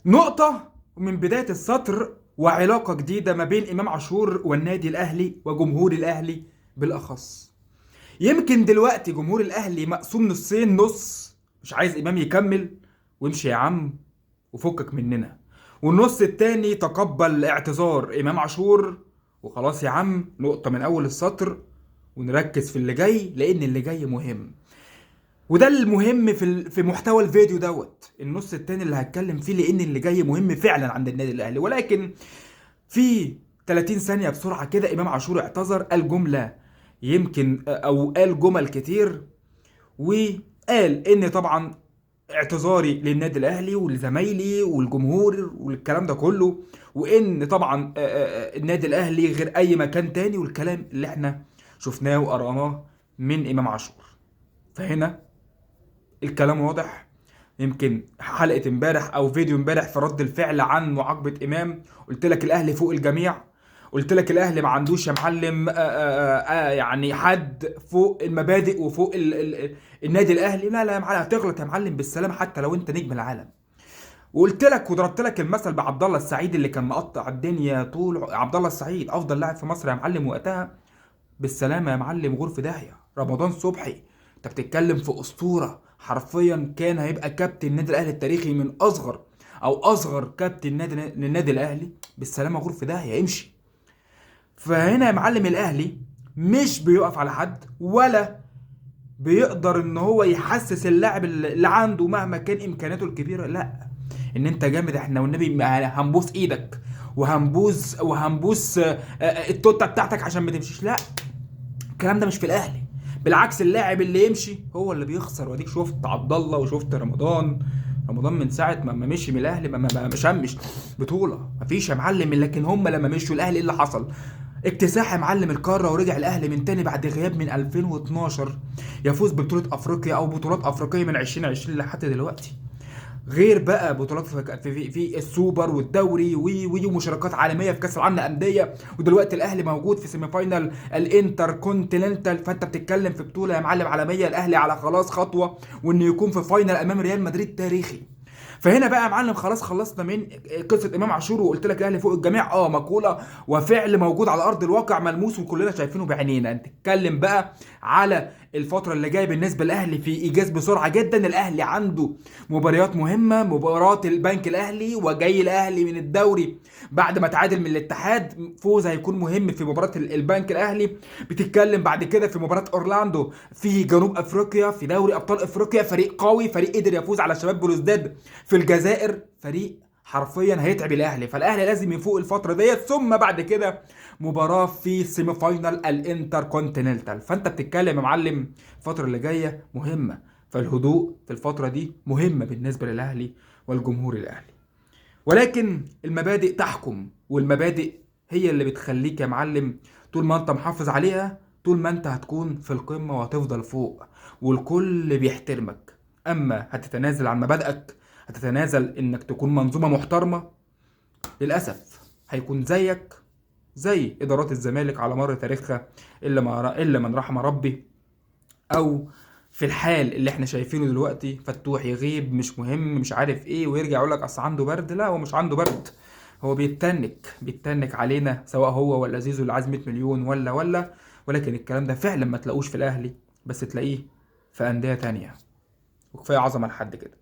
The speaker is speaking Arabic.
نقطة من بداية السطر وعلاقة جديدة ما بين إمام عاشور والنادي الأهلي وجمهور الأهلي بالأخص. يمكن دلوقتي جمهور الأهلي مقسوم نصين، نص مش عايز إمام يكمل وامشي يا عم وفكك مننا، والنص التاني تقبل اعتذار إمام عاشور وخلاص يا عم، نقطة من أول السطر ونركز في اللي جاي لأن اللي جاي مهم. وده المهم في محتوى الفيديو دوت النص التاني اللي هتكلم فيه، لان اللي جاي مهم فعلا عند النادي الاهلي. ولكن في 30 ثانية بسرعة كده، امام عاشور اعتذر، قال جملة يمكن او قال جمل كتير، وقال ان طبعا اعتذاري للنادي الاهلي ولزمايلي والجمهور والكلام ده كله، وان طبعا النادي الاهلي غير اي مكان تاني، والكلام اللي احنا شفناه وقرأناه من امام عاشور. فهنا الكلام واضح. يمكن حلقة امبارح او فيديو امبارح في رد الفعل عن معاقبة امام، قلت لك الاهلي فوق الجميع، قلت لك الاهلي ما عندوش يا معلم يعني حد فوق المبادئ وفوق النادي الاهلي. لا لا يا معلم، هتغلط يا معلم بالسلامة حتى لو انت نجم العالم. وقلت لك وضربت لك المثل بعبد الله السعيد اللي كان مقطع الدنيا طول عبد الله السعيد افضل لاعب في مصر يا معلم وقتها. بالسلامة يا معلم، غور في داهية. رمضان صبحي، انت بتتكلم في اسطورة، حرفيا كان هيبقى كابتن النادي الاهلي التاريخي، من اصغر كابتن للنادي الاهلي. بالسلامة، غور في داهية، امشي. فهنا يا معلم الاهلي مش بيقف على حد، ولا بيقدر ان هو يحسس اللاعب اللي عنده مهما كان امكانياته الكبيرة، لا، ان انت جامد احنا والنبي هنبوس ايدك وهنبوس التوته بتاعتك عشان ما تمشيش. لا، الكلام ده مش في الاهلي. بالعكس، اللاعب اللي يمشي هو اللي بيخسر. واديك شفت عبد الله وشفت رمضان من ساعه ما مشي من الاهلي ما شمش بطوله، مفيش يا معلم. لكن هم لما مشوا الاهلي ايه اللي حصل؟ اكتساح يا معلم القاره، ورجع الاهلي من تاني بعد غياب من 2012 يفوز ببطوله افريقيا او بطولات افريقيه من 2020 لحد دلوقتي. غير بقى بطولات في السوبر والدوري ومشاركات عالميه في كاس العالم للانديه. ودلوقتي الاهلي موجود في سيمي فاينال الانتر كونتيننتال. فانت بتتكلم في بطوله يا معلم عالميه، الاهلي على خلاص خطوه وانه يكون في فاينال امام ريال مدريد تاريخي. فهنا بقى يا معلم خلاص خلصنا من قصه امام عاشور، وقلت لك الاهلي فوق الجميع، مقوله وفعل موجود على ارض الواقع ملموس وكلنا شايفينه بعينينا. نتكلم بقى على الفتره اللي جايه بالنسبه للاهلي في ايجاز بسرعه جدا. الاهلي عنده مباريات مهمه، مباراه البنك الاهلي، وجاي الاهلي من الدوري بعد ما تعادل من الاتحاد، فوز هيكون مهم في مباراه البنك الاهلي. بتتكلم بعد كده في مباراه اورلاندو في جنوب افريقيا في دوري ابطال افريقيا، فريق قوي، فريق قدر يفوز على شباب بلوزداد في الجزائر، فريق حرفيا هيتعب الاهلي. فالاهلي لازم يفوق الفتره ديت، ثم بعد كده مباراه في سيمي فاينال الانتر كونتيننتال. فانت بتتكلم يا معلم الفتره اللي جايه مهمه، فالهدوء في الفتره دي مهمه بالنسبه للاهلي والجمهور الاهلي. ولكن المبادئ تحكم، والمبادئ هي اللي بتخليك يا معلم طول ما انت محافظ عليها، طول ما انت هتكون في القمه وهتفضل فوق والكل بيحترمك. اما هتتنازل عن مبادئك، هتتنازل انك تكون منظومه محترمه، للاسف هيكون زيك زي ادارات الزمالك على مر تاريخها، الا من رحم ربي. او في الحال اللي احنا شايفينه دلوقتي، فتوح يغيب مش مهم مش عارف ايه ويرجع يقول لك اصل عنده برد. لا، هو مش عنده برد، هو بيتنك علينا، سواء هو ولا زيزو اللي عايز 100 مليون ولا. ولكن الكلام ده فعلا ما تلاقوش في الاهلي، بس تلاقيه في انديه تانية. وكفايه عظمه لحد كده.